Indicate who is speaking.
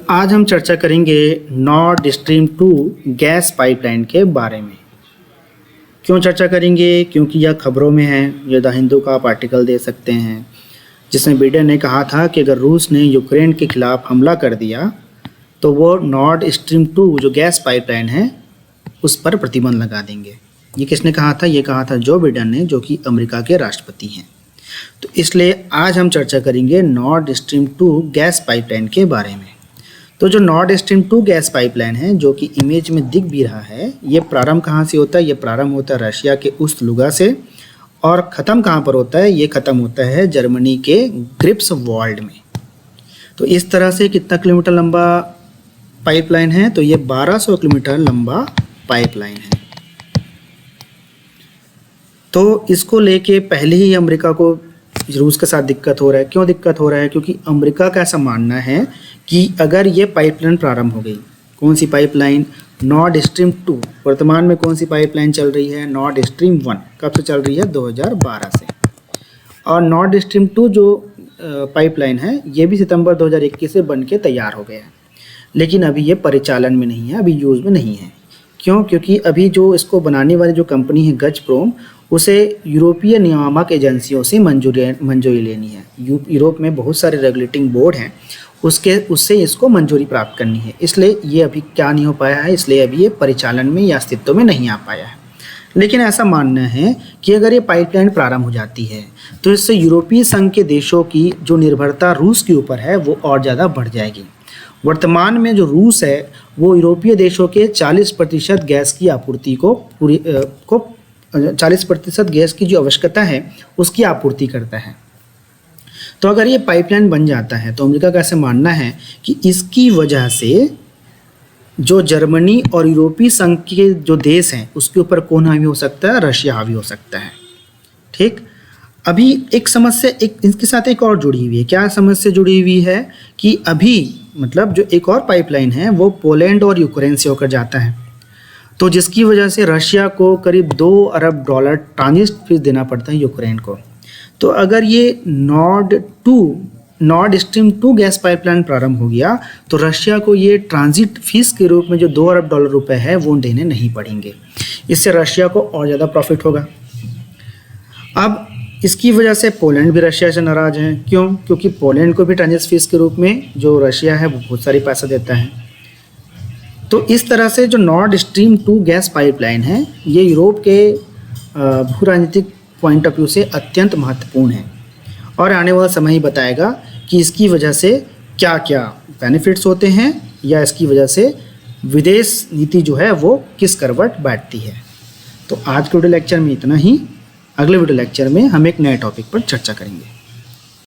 Speaker 1: आज हम चर्चा करेंगे नॉर्ड स्ट्रीम 2 गैस पाइपलाइन के बारे में। क्यों चर्चा करेंगे? क्योंकि यह खबरों में है। ये द हिंदू का आप आर्टिकल दे सकते हैं जिसमें बिडेन ने कहा था कि अगर रूस ने यूक्रेन के खिलाफ हमला कर दिया तो वो नॉर्ड स्ट्रीम 2 जो गैस पाइपलाइन है उस पर प्रतिबंध लगा देंगे। ये किसने कहा था? ये कहा था जो बिडेन ने, जो कि अमेरिका के राष्ट्रपति हैं। तो इसलिए आज हम चर्चा करेंगे नॉर्ड स्ट्रीम 2 गैस पाइपलाइन के बारे में। तो जो नॉर्ड स्ट्रीम 2 गैस पाइपलाइन है, जो कि इमेज में दिख भी रहा है, ये प्रारंभ कहाँ से होता है? ये प्रारंभ होता है रशिया के उस लुगा से और ख़त्म कहाँ पर होता है? ये ख़त्म होता है जर्मनी के ग्रिप्सवाल्ड में। तो इस तरह से कितना किलोमीटर लंबा पाइपलाइन है? तो ये 1200 किलोमीटर लंबा पाइपलाइन है। तो इसको लेके पहले ही अमेरिका को रूस के साथ दिक्कत हो रहा है। क्यों दिक्कत हो रहा है? क्योंकि अमेरिका का ऐसा मानना है कि अगर ये पाइपलाइन प्रारंभ हो गई, कौन सी पाइपलाइन? Nord stream 2। वर्तमान में कौन सी पाइपलाइन चल रही है? Nord stream 1। कब से चल रही है? 2012 से। और नॉर्ड स्ट्रीम 2 जो पाइपलाइन है ये भी सितंबर 2021 से बन के तैयार हो गया है, लेकिन अभी ये परिचालन में नहीं है, अभी यूज़ में नहीं है। क्यों? क्योंकि अभी जो इसको बनाने वाली जो कंपनी है गज़प्रोम, उसे यूरोपीय नियामक एजेंसियों से मंजूरी लेनी है। यूरोप में बहुत सारे रेगुलेटिंग बोर्ड हैं, उससे इसको मंजूरी प्राप्त करनी है। इसलिए ये अभी क्या नहीं हो पाया है, इसलिए अभी ये परिचालन में या अस्तित्व में नहीं आ पाया है। लेकिन ऐसा मानना है कि अगर ये पाइपलाइन प्रारंभ हो जाती है तो इससे यूरोपीय संघ के देशों की जो निर्भरता रूस के ऊपर है वो और ज़्यादा बढ़ जाएगी। वर्तमान में जो रूस है वो यूरोपीय देशों के 40% गैस की आपूर्ति को 40% गैस की जो आवश्यकता है उसकी आपूर्ति करता है। तो अगर ये पाइपलाइन बन जाता है तो अमेरिका का ऐसा मानना है कि इसकी वजह से जो जर्मनी और यूरोपीय संघ के जो देश हैं उसके ऊपर कौन हावी हो सकता है? रशिया हावी हो सकता है। ठीक। अभी एक समस्या इसके साथ एक और जुड़ी हुई है। क्या समस्या जुड़ी हुई है? कि अभी मतलब जो एक और पाइपलाइन है वो पोलैंड और यूक्रेन से होकर जाता है, तो जिसकी वजह से रशिया को करीब $2 अरब ट्रांजिट फीस देना पड़ता है यूक्रेन को। तो अगर ये नॉर्ड स्ट्रीम 2 गैस पाइपलाइन प्रारंभ हो गया तो रशिया को ये ट्रांजिट फीस के रूप में जो $2 अरब है वो देने नहीं पड़ेंगे। इससे रशिया को और ज़्यादा प्रॉफिट होगा। अब इसकी वजह से पोलैंड भी रशिया से नाराज़ हैं। क्यों? क्योंकि पोलैंड को भी ट्रांजिट फीस के रूप में जो रशिया है वो बहुत सारी पैसा देता है। तो इस तरह से जो नॉर्ड स्ट्रीम 2 गैस पाइपलाइन है ये यूरोप के भू राजनीतिक पॉइंट ऑफ व्यू से अत्यंत महत्वपूर्ण है और आने वाला समय ही बताएगा कि इसकी वजह से क्या क्या बेनिफिट्स होते हैं या इसकी वजह से विदेश नीति जो है वो किस करवट बैठती है। तो आज के वीडियो लेक्चर में इतना ही। अगले वीडियो लेक्चर में हम एक नए टॉपिक पर चर्चा करेंगे।